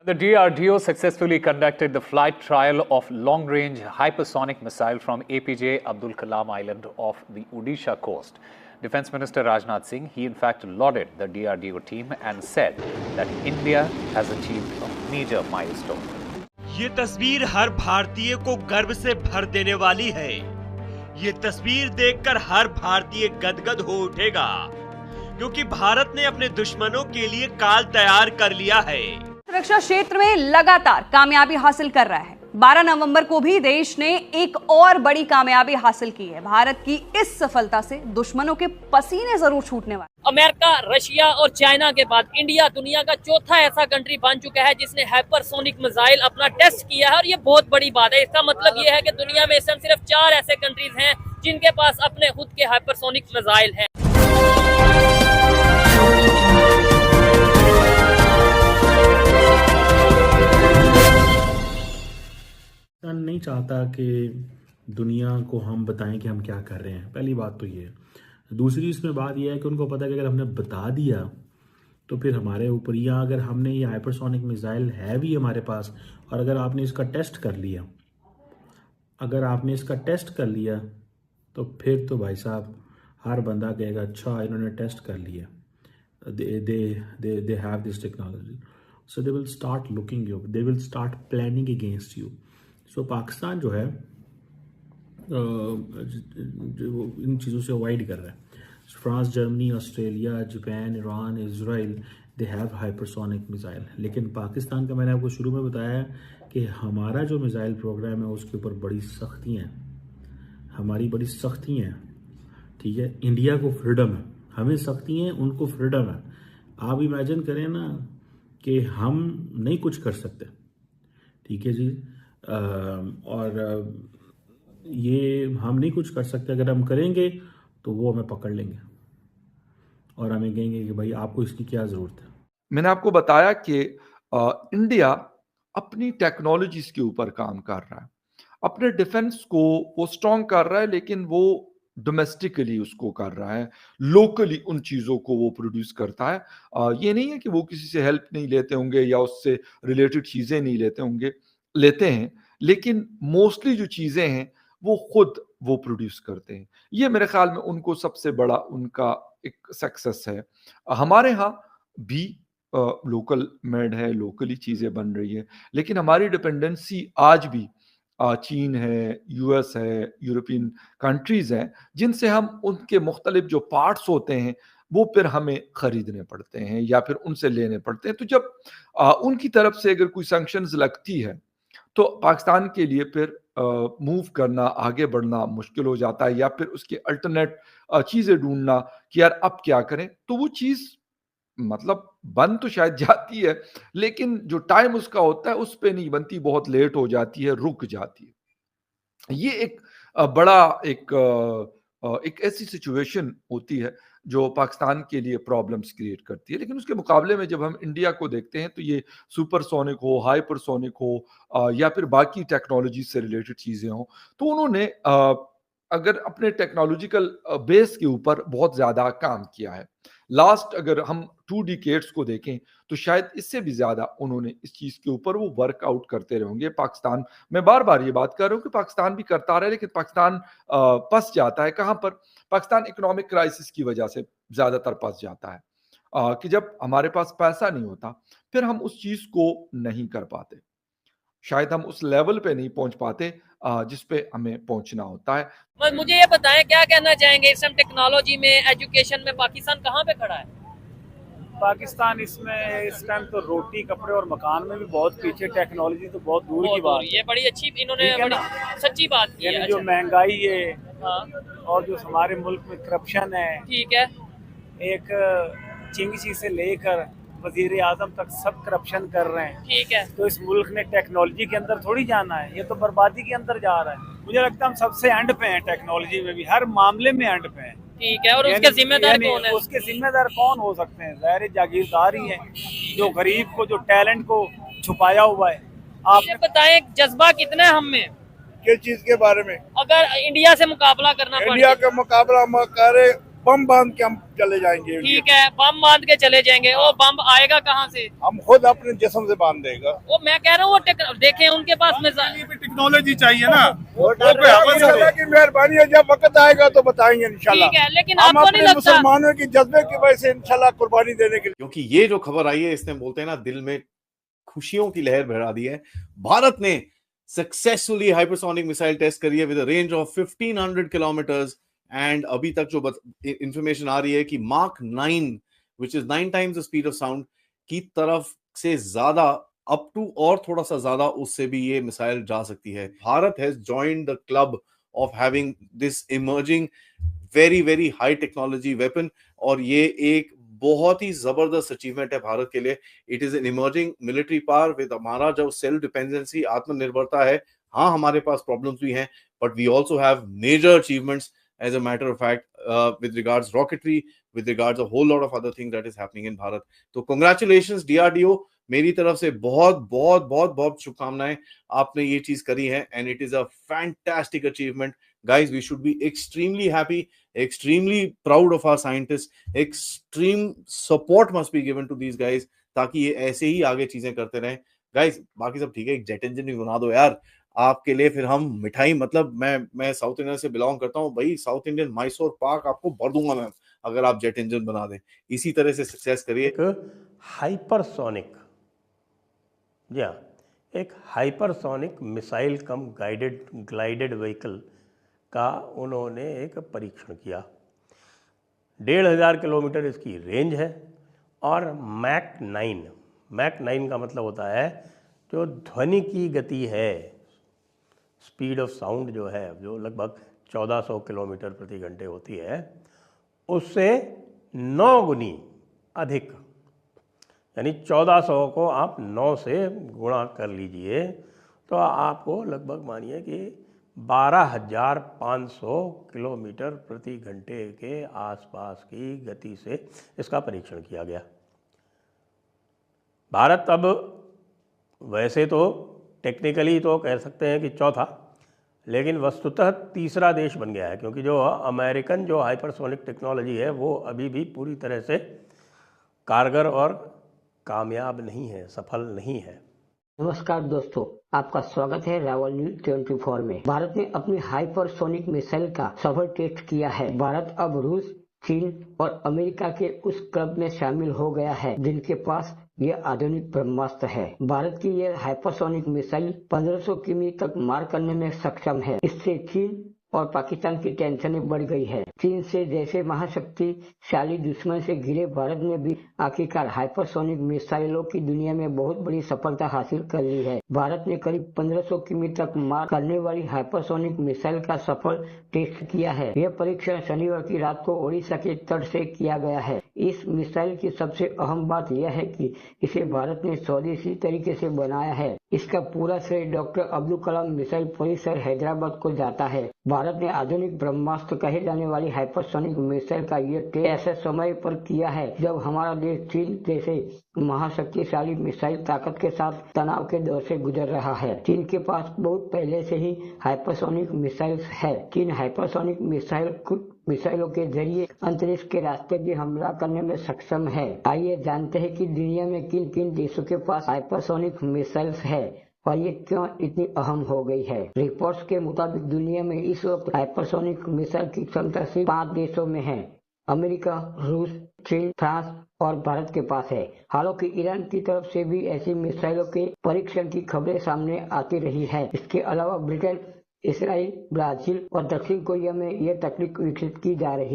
The DRDO successfully conducted the flight trial of long-range hypersonic missile from APJ Abdul Kalam Island off the Odisha coast. Defense Minister Rajnath Singh, he in fact lauded the DRDO team and said that India has achieved a major milestone. ये तस्वीर हर भारतीय को गर्व से भर देने वाली है। ये तस्वीर देखकर हर भारतीय गदगद हो उठेगा, क्योंकि भारत ने अपने दुश्मनों के लिए काल तैयार कर लिया है। सुरक्षा क्षेत्र में लगातार कामयाबी हासिल कर रहा है। 12 नवंबर को भी देश ने एक और बड़ी कामयाबी हासिल की है। भारत की इस सफलता से दुश्मनों के पसीने जरूर छूटने वाले। अमेरिका, रशिया और चाइना के बाद इंडिया दुनिया का चौथा ऐसा कंट्री बन चुका है जिसने हाइपरसोनिक मिसाइल अपना टेस्ट किया है, और ये बहुत बड़ी बात है। इसका मतलब ये है कि दुनिया में इस समय सिर्फ 4 ऐसे कंट्रीज हैं जिनके पास अपने खुद के हाइपरसोनिक मिसाइल हैं। नहीं चाहता कि दुनिया को हम बताएं कि हम क्या कर रहे हैं। पहली बात तो ये है। दूसरी इसमें बात यह है कि उनको पता है कि अगर हमने बता दिया तो फिर हमारे ऊपर, या अगर हमने ये हाइपरसोनिक मिसाइल है भी हमारे पास और अगर आपने इसका टेस्ट कर लिया, तो फिर तो भाई साहब हर बंदा कहेगा अच्छा इन्होंने टेस्ट कर लिया, they have this technology, so they will start looking you, they will start planning against you. So Pakistan जो है जो इन चीज़ों से अवॉइड कर रहा है। France, Germany, Australia, Japan, Iran, Israel, they have hypersonic missile. लेकिन पाकिस्तान का मैंने आपको शुरू में बताया कि हमारा जो मिसाइल प्रोग्राम है उसके ऊपर बड़ी सख्तियाँ हैं, हमारी बड़ी सख्तियाँ हैं। ठीक है, इंडिया को फ्रीडम है, हमें सख्ती हैं, उनको फ्रीडम है। आप इमेजिन करें ना कि हम नहीं कुछ कर सकते, ठीक है जी, और ये हम नहीं कुछ कर सकते। अगर हम करेंगे तो वो हमें पकड़ लेंगे और हमें कहेंगे कि भाई आपको इसकी क्या ज़रूरत है। मैंने आपको बताया कि इंडिया अपनी टेक्नोलॉजीज के ऊपर काम कर रहा है, अपने डिफेंस को वो स्ट्रॉन्ग कर रहा है, लेकिन वो डोमेस्टिकली उसको कर रहा है, लोकली उन चीज़ों को वो प्रोड्यूस करता है। ये नहीं है कि वो किसी से हेल्प नहीं लेते होंगे या उससे रिलेटेड चीज़ें नहीं लेते हैं, लेकिन मोस्टली जो चीज़ें हैं वो खुद वो प्रोड्यूस करते हैं। ये मेरे ख्याल में उनको सबसे बड़ा उनका एक सक्सेस है। हमारे यहाँ भी लोकल मेड है, लोकली चीज़ें बन रही है, लेकिन हमारी डिपेंडेंसी आज भी चीन है, यूएस है, यूरोपियन कंट्रीज़ हैं, जिनसे हम उनके मुख्तलिफ जो पार्ट्स होते हैं वो फिर हमें खरीदने पड़ते हैं या फिर उनसे लेने पड़ते हैं। तो जब उनकी तरफ से अगर कोई सैंक्शंस लगती है तो पाकिस्तान के लिए फिर मूव करना, आगे बढ़ना मुश्किल हो जाता है, या फिर उसके अल्टरनेट चीज़ें ढूंढना कि यार अब क्या करें। तो वो चीज़ मतलब बन तो शायद जाती है, लेकिन जो टाइम उसका होता है उस पे नहीं बनती, बहुत लेट हो जाती है, रुक जाती है। ये एक बड़ा एक ऐसी सिचुएशन होती है जो पाकिस्तान के लिए प्रॉब्लम्स क्रिएट करती है। लेकिन उसके मुकाबले में जब हम इंडिया को देखते हैं तो ये सुपरसोनिक हो, हाइपरसोनिक हो या फिर बाकी टेक्नोलॉजी से रिलेटेड चीज़ें हों, तो उन्होंने अगर अपने टेक्नोलॉजिकल बेस के ऊपर बहुत ज़्यादा काम किया है। लास्ट अगर हम 2 डिकेड्स को देखें तो शायद इससे भी ज़्यादा उन्होंने इस चीज़ के ऊपर वो वर्कआउट करते रहेंगे। पाकिस्तान, मैं बार बार ये बात कर रहा हूँ कि पाकिस्तान भी करता रहा है, लेकिन पाकिस्तान फंस जाता है कहाँ पर? पाकिस्तान इकोनॉमिक क्राइसिस की वजह से ज़्यादातर फंस जाता है कि जब हमारे पास पैसा नहीं होता फिर हम उस चीज़ को नहीं कर पाते, शायद हम उस लेवल पे नहीं पहुंच पाते जिस पे हमें पहुंचना होता है। बस मुझे ये बताएं, क्या कहना चाहेंगे इस टाइम टेक्नोलॉजी में, एजुकेशन में पाकिस्तान कहाँ पे खड़ा है? पाकिस्तान इसमें इस टाइम तो रोटी, कपड़े और मकान में भी बहुत पीछे, टेक्नोलॉजी तो बहुत दूर की बात है। ये बड़ी अच्छी इन्होंने बड़ी सच्ची बात की है। जो महंगाई है, हाँ, और जो हमारे मुल्क में करप्शन है, ठीक है, एक चिंगसी से लेकर वजीर आजम तक सब करप्शन कर रहे हैं, ठीक है। तो इस मुल्क ने टेक्नोलॉजी के अंदर थोड़ी जाना है, ये तो बर्बादी के अंदर जा रहा है। मुझे लगता है हम सबसे एंड पे हैं, टेक्नोलॉजी में भी हर मामले में एंड पे हैं। ठीक है, और उसके जिम्मेदार कौन है? उसके जिम्मेदार कौन हो सकते हैं? ज़ाहिर जागीरदार ही है, जो गरीब को, जो टैलेंट को छुपाया हुआ है। आप ये बताएं, जज्बा कितना है हम में किस चीज के बारे में? अगर इंडिया से मुकाबला करना पड़े? इंडिया का मुकाबला हम करें बम बांध के हम चले जाएंगे। ठीक है, बम बांध के चले जाएंगे। वो बम आएगा कहाँ से? हम खुद अपने जिस्म से बांध देगा। वो मैं कह रहा हूँ वो देखें उनके पास में टेक्नोलॉजी चाहिए ना, अल्लाह की मेहरबानी है, जब वक्त आएगा तो बताएंगे इंशाल्लाह। ठीक है, लेकिन हम आपको नहीं अपने लगता मुसलमानों की जज्बे की वजह से इंशाल्लाह कुर्बानी देने के लिए, क्योंकि ये जो खबर आई है इसने बोलते हैं ना दिल में खुशियों की लहर भरा दी है। भारत ने सक्सेसफुली हाइपरसोनिक मिसाइल टेस्ट करी है with a range of 1500 kilometres and अभी तक जो इंफॉर्मेशन आ रही है कि mark 9 which is 9 times the speed of sound की तरफ से ज्यादा अप टू और थोड़ा सा ज्यादा उससे भी ये मिसाइल जा सकती है। Bharat has joined the club of having this emerging very very high technology weapon और ये एक बहुत ही जबरदस्त अचीवमेंट है भारत के लिए। It is an emerging military power with हमारा जो सेल्फ डिपेंडेंसी आत्मनिर्भरता है। हाँ, हमारे पास प्रॉब्लम्स भी हैं but we also have major achievements as a matter of fact with regards rocketry, with regards a whole lot of other things that is happening in Bharat. तो congratulations DRDO, मेरी तरफ से बहुत बहुत बहुत बहुत शुभकामनाएं, आपने ये चीज करी है and it is a fantastic achievement. Guys, we should be extremely happy, extremely proud of our scientists. Extreme support must be given to these guys ताकि ये ऐसे ही आगे चीजें करते रहें। Guys, बाकी सब ठीक है, एक जेट इंजन भी बना दो यार आपके लिए, फिर हम मिठाई, मतलब मैं साउथ इंडियन से बिलोंग करता हूँ भाई, साउथ इंडियन मैसूर पाक आपको भर दूंगा मैं अगर आप जेट इंजन बना दें। इसी तरह से सक्सेस करिए। हाइपरसोनिक, जी हाँ, एक हाइपरसोनिक मिसाइल कम ग्लाइडेड व्हीकल का उन्होंने एक परीक्षण किया। 1500 किलोमीटर इसकी रेंज है और मैक 9 का मतलब होता है जो ध्वनि की गति है, स्पीड ऑफ साउंड जो है, जो लगभग 1400 किलोमीटर प्रति घंटे होती है, उससे 9 गुनी अधिक, यानी 1400 को आप 9 से गुणा कर लीजिए तो आपको लगभग मानिए कि 12,500 किलोमीटर प्रति घंटे के आसपास की गति से इसका परीक्षण किया गया। भारत अब वैसे तो टेक्निकली तो कह सकते हैं कि चौथा, लेकिन वस्तुतः तीसरा देश बन गया है, क्योंकि जो अमेरिकन जो हाइपरसोनिक टेक्नोलॉजी है वो अभी भी पूरी तरह से कारगर और कामयाब नहीं है, सफल नहीं है। नमस्कार दोस्तों, आपका स्वागत है रावल न्यूज 24 में। भारत ने अपनी हाइपरसोनिक मिसाइल का सफल टेस्ट किया है। भारत अब रूस, चीन और अमेरिका के उस क्लब में शामिल हो गया है जिनके पास ये आधुनिक ब्रह्मास्त्र है। भारत की यह हाइपरसोनिक मिसाइल 1500 किमी तक मार करने में सक्षम है। इससे चीन और पाकिस्तान की टेंशनें बढ़ गई है। चीन से जैसे महाशक्तिशाली दुश्मन से घिरे भारत ने भी आखिरकार हाइपरसोनिक मिसाइलों की दुनिया में बहुत बड़ी सफलता हासिल कर ली है। भारत ने करीब 1500 किमी तक मार करने वाली हाइपरसोनिक मिसाइल का सफल टेस्ट किया है। यह परीक्षण शनिवार की रात को ओडिशा के तट से किया गया है। इस मिसाइल की सबसे अहम बात यह है कि इसे भारत ने स्वदेशी तरीके से बनाया है। इसका पूरा श्रेय डॉक्टर अब्दुल कलाम मिसाइल परिसर हैदराबाद को जाता है। भारत ने आधुनिक ब्रह्मास्त्र कहे जाने वाली हाइपरसोनिक मिसाइल का ये टेस्ट ऐसे समय पर किया है जब हमारा देश चीन जैसे महाशक्तिशाली मिसाइल ताकत के साथ तनाव के दौर से गुजर रहा है। चीन के पास बहुत पहले से ही हाइपरसोनिक मिसाइल है। चीन हाइपरसोनिक मिसाइलों के जरिए अंतरिक्ष के रास्ते भी हमला करने में सक्षम है। आइए जानते हैं कि दुनिया में किन किन देशों के पास हाइपरसोनिक मिसाइल्स है और ये क्यों इतनी अहम हो गई है। रिपोर्ट्स के मुताबिक दुनिया में इस वक्त हाइपरसोनिक मिसाइल की क्षमता सिर्फ 5 देशों में है। अमेरिका, रूस, चीन, फ्रांस और भारत के पास है। हालांकि ईरान की तरफ से भी ऐसी मिसाइलों के परीक्षण की खबरें सामने आती रही है। इसके अलावा ब्रिटेन, इसराइल, ब्राजील और दक्षिण कोरिया में यह तकनीक विकसित की जा रही